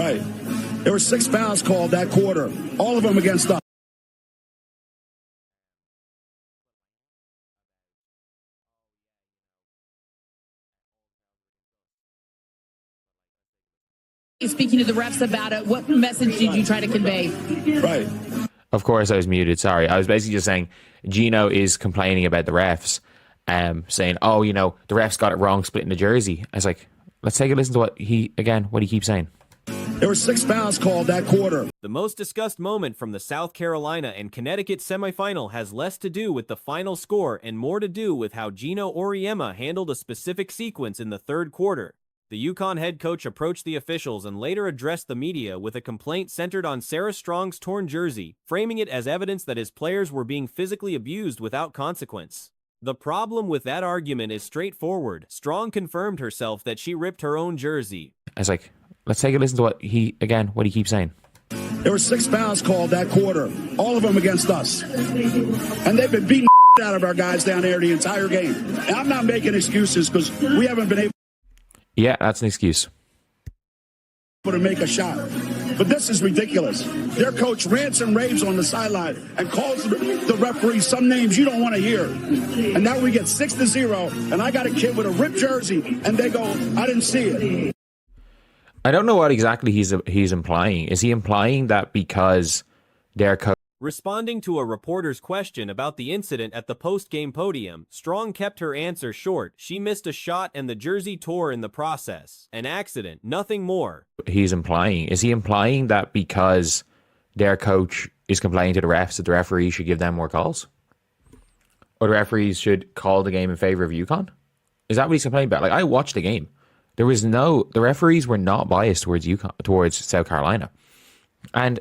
Right. There were 6 fouls called that quarter, all of them against us. Speaking to the refs about it, what message did you try to convey? Right. Of course, I was muted. Sorry. I was basically just saying Gino is complaining about the refs, saying, oh, you know, the refs got it wrong splitting the jersey. I was like, let's take a listen to what he keeps saying. There were 6 fouls called that quarter. The most discussed moment from the South Carolina and Connecticut semifinal has less to do with the final score and more to do with how Gino Auriemma handled a specific sequence in the third quarter. The UConn head coach approached the officials and later addressed the media with a complaint centered on Sarah Strong's torn jersey, framing it as evidence that his players were being physically abused without consequence. The problem with that argument is straightforward. Strong confirmed herself that she ripped her own jersey. I was like, let's take a listen to what he keeps saying. There were 6 fouls called that quarter, all of them against us. And they've been beating out of our guys down there the entire game. And I'm not making excuses because we haven't been able Yeah, that's an excuse. to make a shot. But this is ridiculous. Their coach rants and raves on the sideline and calls the referee some names you don't want to hear. And now we get 6-0, and I got a kid with a ripped jersey, and they go, I didn't see it. I don't know what exactly he's implying. Is he implying that because their coach... Responding to a reporter's question about the incident at the post-game podium, Strong kept her answer short. She missed a shot and the jersey tore in the process. An accident, nothing more. He's implying. Is he implying that because their coach is complaining to the refs that the referees should give them more calls? Or the referees should call the game in favor of UConn? Is that what he's complaining about? Like, I watched the game. The referees were not biased towards South Carolina. And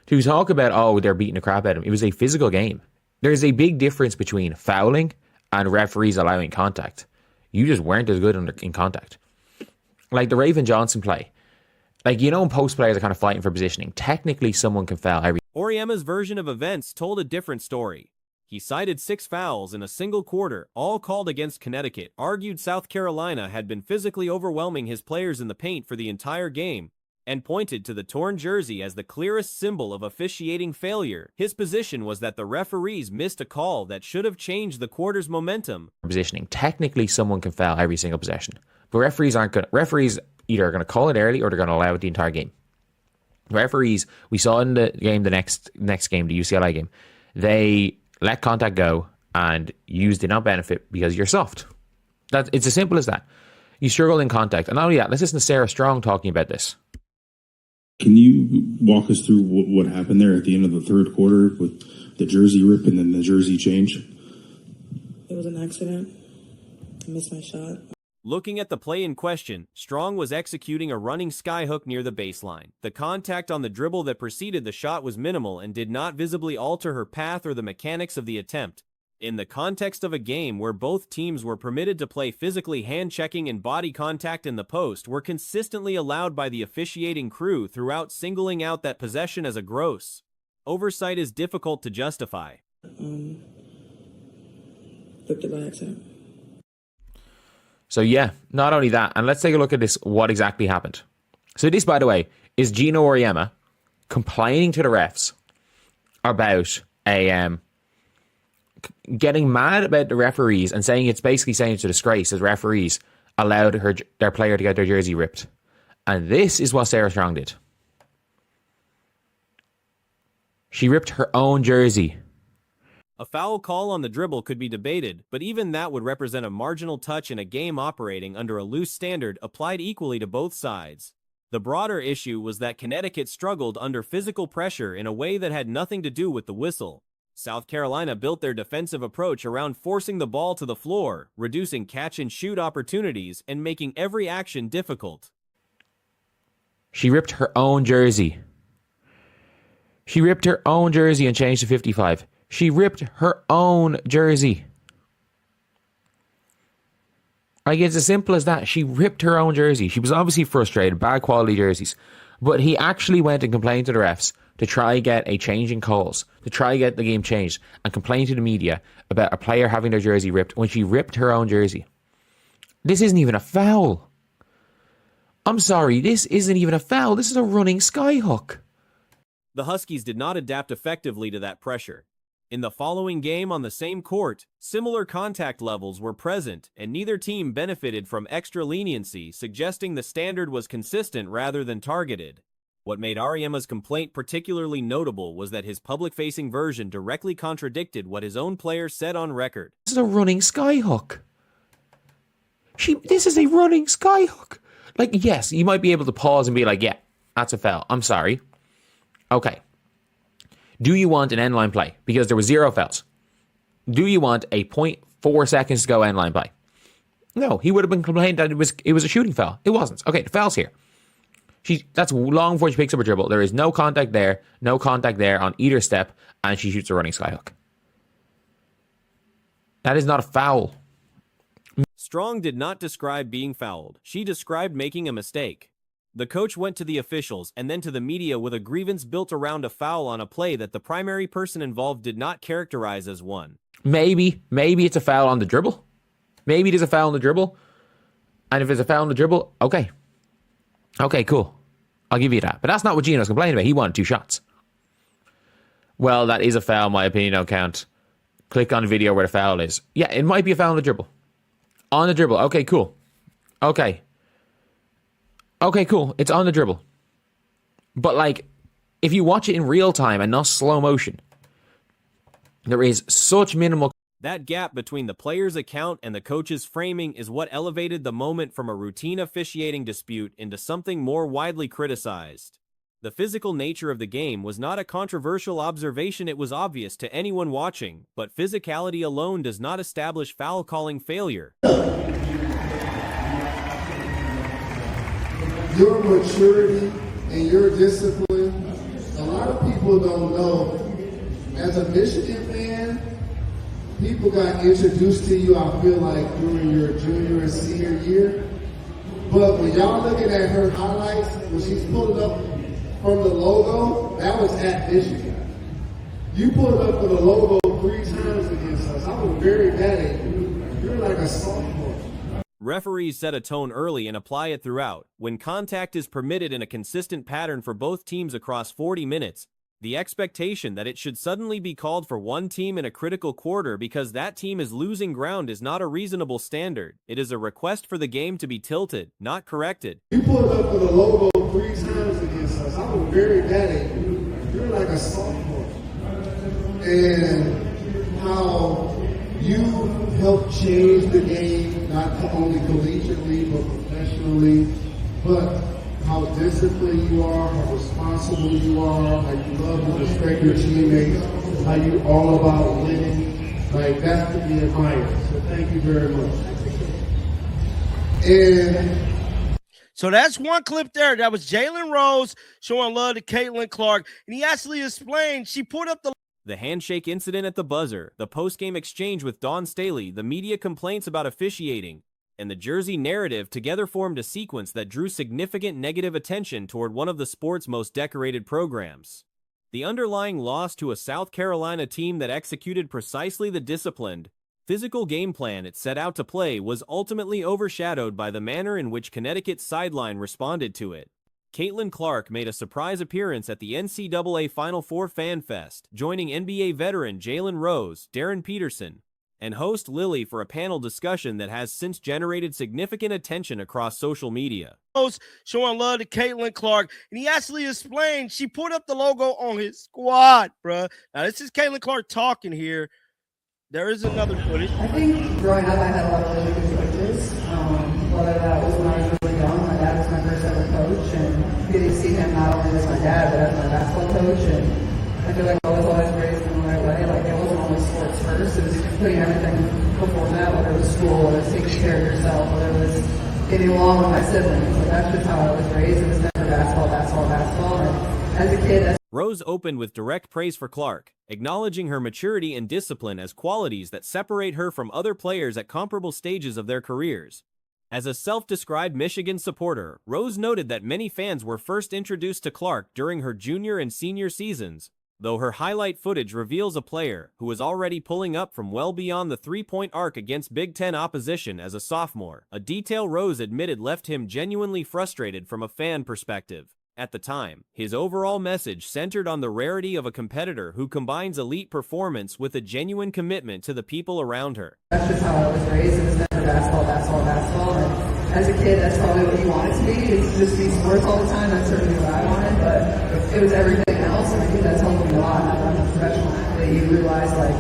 to talk about, oh, they're beating the crap out of him, it was a physical game. There's a big difference between fouling and referees allowing contact. You just weren't as good in contact. Like the Raven Johnson play. Like, you know, when post players are kind of fighting for positioning, technically someone can foul every... Auriemma's version of events told a different story. He cited 6 fouls in a single quarter, all called against Connecticut, argued South Carolina had been physically overwhelming his players in the paint for the entire game, and pointed to the torn jersey as the clearest symbol of officiating failure. His position was that the referees missed a call that should have changed the quarter's momentum. Positioning. Technically, someone can foul every single possession, but referees aren't going. Referees either are going to call it early or they're going to allow it the entire game. Referees, we saw in the game, the next game, the UCLA game, they let contact go and use did not benefit because you're soft. It's as simple as that. You struggle in contact. And not only that, let's listen to Sarah Strong talking about this. Can you walk us through what happened there at the end of the third quarter with the jersey rip and then the jersey change? It was an accident. I missed my shot. Looking at the play in question, Strong was executing a running skyhook near the baseline. The contact on the dribble that preceded the shot was minimal and did not visibly alter her path or the mechanics of the attempt. In the context of a game where both teams were permitted to play physically, hand-checking and body contact in the post were consistently allowed by the officiating crew throughout, singling out that possession as a gross oversight is difficult to justify. Flipped it by accident. So yeah, not only that, and let's take a look at this, what exactly happened. So this, by the way, is Gino Auriemma complaining to the refs about getting mad about the referees and saying it's a disgrace as referees allowed their player to get their jersey ripped. And this is what Sarah Strong did. She ripped her own jersey. A foul call on the dribble could be debated, but even that would represent a marginal touch in a game operating under a loose standard applied equally to both sides. The broader issue was that Connecticut struggled under physical pressure in a way that had nothing to do with the whistle. South Carolina built their defensive approach around forcing the ball to the floor, reducing catch-and-shoot opportunities, and making every action difficult. She ripped her own jersey. She ripped her own jersey and changed to 55. She ripped her own jersey. Like, it's as simple as that. She ripped her own jersey. She was obviously frustrated, bad quality jerseys. But he actually went and complained to the refs to try get a change in calls, to try get the game changed, and complain to the media about a player having their jersey ripped when she ripped her own jersey. This isn't even a foul. I'm sorry, this isn't even a foul. This is a running skyhook. The Huskies did not adapt effectively to that pressure. In the following game on the same court, similar contact levels were present, and neither team benefited from extra leniency, suggesting the standard was consistent rather than targeted. What made Auriemma's complaint particularly notable was that his public-facing version directly contradicted what his own players said on record. This is a running skyhook. This is a running skyhook. Like, yes, you might be able to pause and be like, yeah, that's a foul. I'm sorry. Okay. Do you want an end line play? Because there were 0 fouls. Do you want a 0.4 seconds to go end line play? No, he would have been complaining that it was a shooting foul. It wasn't. Okay, the foul's here. That's long before she picks up a dribble. There is no contact there on either step, and she shoots a running skyhook. That is not a foul. Strong did not describe being fouled. She described making a mistake. The coach went to the officials and then to the media with a grievance built around a foul on a play that the primary person involved did not characterize as one. Maybe it's a foul on the dribble. Maybe it is a foul on the dribble. And if it's a foul on the dribble, okay. Okay, cool. I'll give you that. But that's not what Gino's complaining about. He wanted 2 shots. Well, that is a foul. My opinion don't count. Click on the video where the foul is. Yeah, it might be a foul on the dribble. On the dribble. Okay, cool. Okay, cool. It's on the dribble. But, like, if you watch it in real time and not slow motion, there is such minimal... That gap between the player's account and the coach's framing is what elevated the moment from a routine officiating dispute into something more widely criticized. The physical nature of the game was not a controversial observation. It was obvious to anyone watching, but physicality alone does not establish foul calling failure. Your maturity and your discipline, a lot of people don't know. As a Michigan fan, people got introduced to you, I feel like, during your junior and senior year. But when y'all looking at her highlights, when she's pulling up from the logo, that was at Michigan. You pulled up for the logo 3 times against us. I was very mad at you. You're like a sophomore. Referees set a tone early and apply it throughout. When contact is permitted in a consistent pattern for both teams across 40 minutes, the expectation that it should suddenly be called for one team in a critical quarter because that team is losing ground is not a reasonable standard. It is a request for the game to be tilted, not corrected. You pulled up for the logo 3 times against us. I was very mad at you. You're like a sophomore. And how you helped change the game, not only collegiately, but professionally, but how disciplined you are, how responsible you are, how you love and respect your teammates, how you all about winning. Like, that's to be admired. So thank you very much. And so that's one clip there. That was Jalen Rose showing love to Caitlin Clark. And he actually explained she put up the handshake incident at the buzzer, the post-game exchange with Dawn Staley, the media complaints about officiating, and the Jersey narrative together formed a sequence that drew significant negative attention toward one of the sport's most decorated programs. The underlying loss to a South Carolina team that executed precisely the disciplined, physical game plan it set out to play was ultimately overshadowed by the manner in which Connecticut's sideline responded to it. Caitlin Clark made a surprise appearance at the NCAA Final Four Fan Fest, joining NBA veteran Jalen Rose, Darren Peterson, and host Lily for a panel discussion that has since generated significant attention across social media. Showing love to Caitlin Clark, and he actually explained she put up the logo on his squad, bruh. Now, this is Caitlin Clark talking here. There is another footage. I think growing up, I had a lot of really good coaches. Whether that was when I was really young, my dad was my first ever coach, and getting to see him not only as my dad, but as my basketball coach. And I feel like I was always raised in the right way. Like, it wasn't always sports first. It was putting everything before that, whether it was school, whether it was taking care of yourself, whether it was getting along with my siblings. So that's just how I was raised. It was never basketball. And as a kid, Rose opened with direct praise for Clark, acknowledging her maturity and discipline as qualities that separate her from other players at comparable stages of their careers. As a self-described Michigan supporter, Rose noted that many fans were first introduced to Clark during her junior and senior seasons, though her highlight footage reveals a player who was already pulling up from well beyond the three-point arc against Big Ten opposition as a sophomore, a detail Rose admitted left him genuinely frustrated from a fan perspective. At the time, his overall message centered on the rarity of a competitor who combines elite performance with a genuine commitment to the people around her. That's just how I was raised. It was never basketball, basketball, basketball. And as a kid, that's probably what you want it to be. It's just be sports all the time. That's certainly what I wanted, but it was everything else, and I think that's helped me a lot. I'm a professional athlete. You realize, like,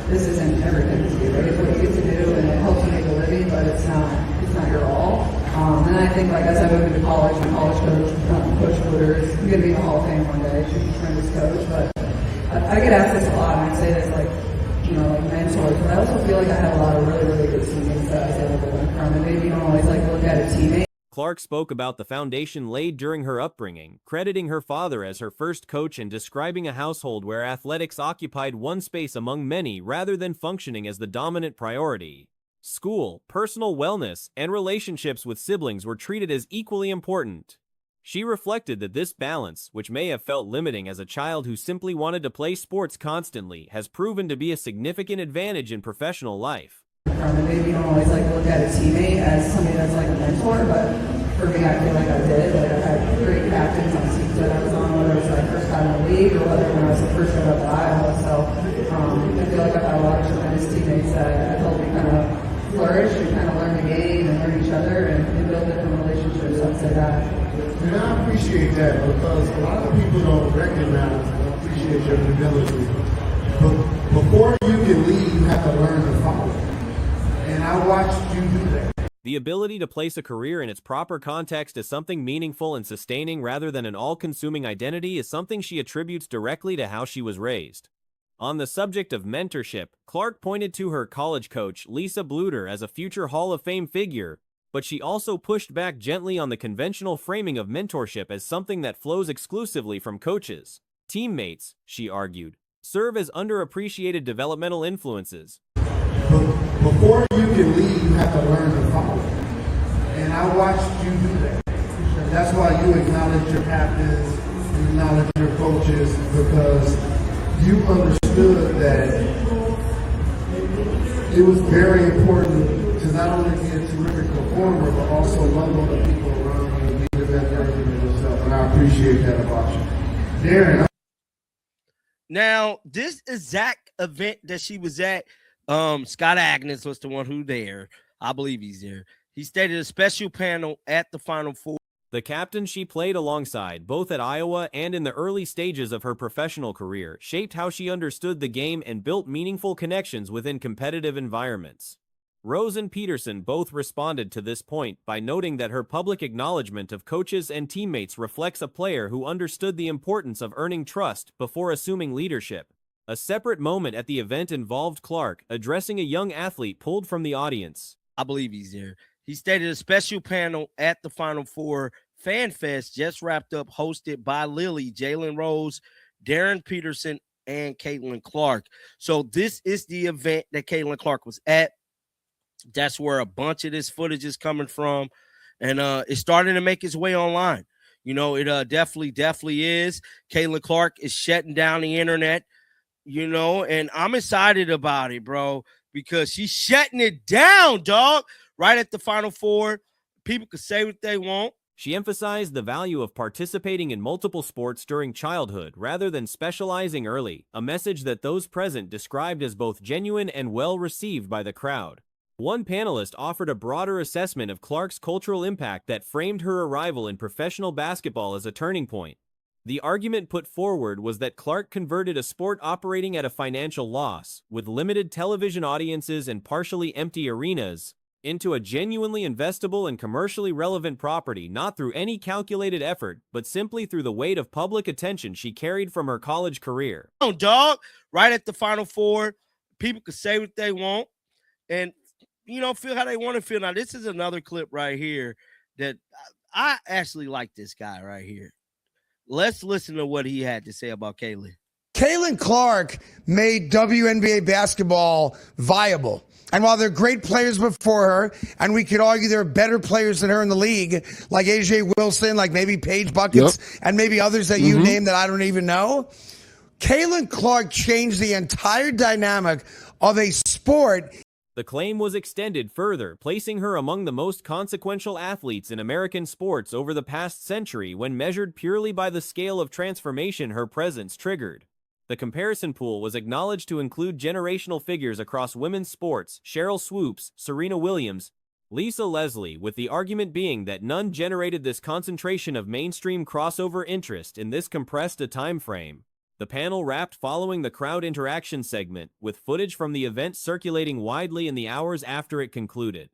this isn't everything to you. Right? It's what you get to do, and it helps you make a living, but it's not your all. And I think, like, as I moved into college, my college coach, Coach Woodard, is going to be in the Hall of Fame one day. She's a tremendous coach, but I get asked this a lot, and I say this, like, like mentors, but I also feel like I have a lot of really, really good teammates that I was able to learn from, and maybe you don't always, like, look at a teammate. Clark spoke about the foundation laid during her upbringing, crediting her father as her first coach and describing a household where athletics occupied one space among many rather than functioning as the dominant priority. School, personal wellness, and relationships with siblings were treated as equally important. She reflected that this balance, which may have felt limiting as a child who simply wanted to play sports constantly, has proven to be a significant advantage in professional life. And maybe you don't always, like, look at a teammate as somebody that's like a mentor, but for me, I feel like I did. Like, I had great captains on teams that I was on, whether it was like first time in the league or whether when I was the first one up at Iowa. So I feel like I've had a lot of tremendous teammates that have helped me kind of flourish and kind of learn the game and learn each other and build different relationships. I'd say that. And I appreciate that because a lot of people don't recognize and appreciate your ability. But before you can lead, you have to learn to follow. And I watched you do that. The ability to place a career in its proper context as something meaningful and sustaining rather than an all-consuming identity is something she attributes directly to how she was raised. On the subject of mentorship, Clark pointed to her college coach, Lisa Bluter, as a future Hall of Fame figure, but she also pushed back gently on the conventional framing of mentorship as something that flows exclusively from coaches. Teammates, she argued, serve as underappreciated developmental influences. Before you can lead, you have to learn to follow. And I watched you do that. And that's why you acknowledge your captains, you acknowledge your coaches, because you understood that it was very important to not only be a terrific performer, but also love on the people around you and be the best version of yourself. And I appreciate that about you. Darren. Now, this exact event that she was at, Scott Agnes was the one who there. I believe he's there. He stated a special panel at the Final Four. The captain she played alongside, both at Iowa and in the early stages of her professional career, shaped how she understood the game and built meaningful connections within competitive environments. Rose and Peterson both responded to this point by noting that her public acknowledgement of coaches and teammates reflects a player who understood the importance of earning trust before assuming leadership. A separate moment at the event involved Clark addressing a young athlete pulled from the audience. I believe he's there. He stated a special panel at the Final Four Fan Fest just wrapped up, hosted by Lily, Jalen Rose, Darren Peterson, and Caitlin Clark. So this is the event that Caitlin Clark was at. That's where a bunch of this footage is coming from. And it's starting to make its way online. It definitely is. Caitlin Clark is shutting down the internet, and I'm excited about it, bro, because she's shutting it down, dog. Right at the Final Four, people can say what they want. She emphasized the value of participating in multiple sports during childhood rather than specializing early, a message that those present described as both genuine and well received by the crowd. One panelist offered a broader assessment of Clark's cultural impact that framed her arrival in professional basketball as a turning point. The argument put forward was that Clark converted a sport operating at a financial loss, with limited television audiences and partially empty arenas, into a genuinely investable and commercially relevant property, not through any calculated effort, but simply through the weight of public attention she carried from her college career. Oh, dog, right at the Final Four, people can say what they want and, feel how they want to feel. Now, this is another clip right here that I actually like this guy right here. Let's listen to what he had to say about Caitlin. Caitlin Clark made WNBA basketball viable. And while there are great players before her, and we could argue there are better players than her in the league, like AJ Wilson, like maybe Paige Buckets, and maybe others that you name that I don't even know, Caitlin Clark changed the entire dynamic of a sport. The claim was extended further, placing her among the most consequential athletes in American sports over the past century when measured purely by the scale of transformation her presence triggered. The comparison pool was acknowledged to include generational figures across women's sports: Cheryl Swoops, Serena Williams, Lisa Leslie, with the argument being that none generated this concentration of mainstream crossover interest in this compressed a time frame. The panel wrapped following the crowd interaction segment, with footage from the event circulating widely in the hours after it concluded.